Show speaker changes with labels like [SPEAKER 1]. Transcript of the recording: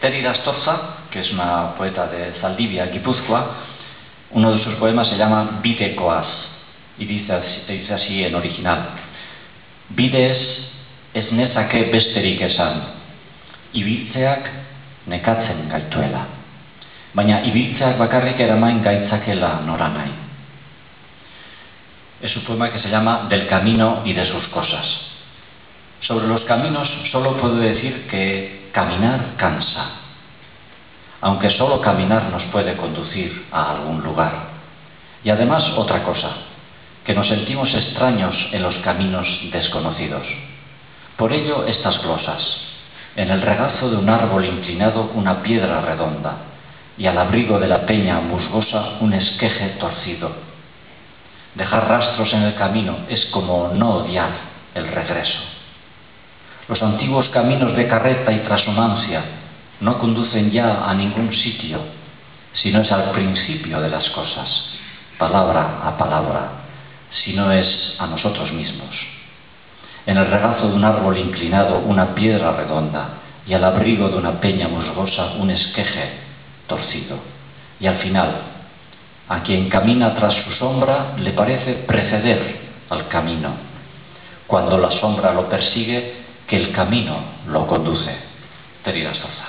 [SPEAKER 1] Teri Irastorza, que es una poeta de Zaldivia, Guipúzcoa, uno de sus poemas se llama Bidekoaz y dice así en original: Bidez ez nezake besterik esan, ibiltzeak nekatzen gaituela, baina ibiltzeak bakarrik eramain gaitzakela noranahi. Es un poema que se llama Del camino y de sus cosas. Sobre los caminos solo puedo decir que caminar cansa, aunque solo caminar nos puede conducir a algún lugar. Y además otra cosa, que nos sentimos extraños en los caminos desconocidos. Por ello estas glosas: en el regazo de un árbol inclinado una piedra redonda, y al abrigo de la peña musgosa un esqueje torcido. Dejar rastros en el camino es como no odiar el regreso. Los antiguos caminos de carreta y trashumancia no conducen ya a ningún sitio, sino es al principio de las cosas, palabra a palabra, sino es a nosotros mismos. En el regazo de un árbol inclinado una piedra redonda, y al abrigo de una peña musgosa un esqueje torcido. Y al final, a quien camina tras su sombra le parece preceder al camino, cuando la sombra lo persigue, que el camino lo conduce. Teri Irastorza.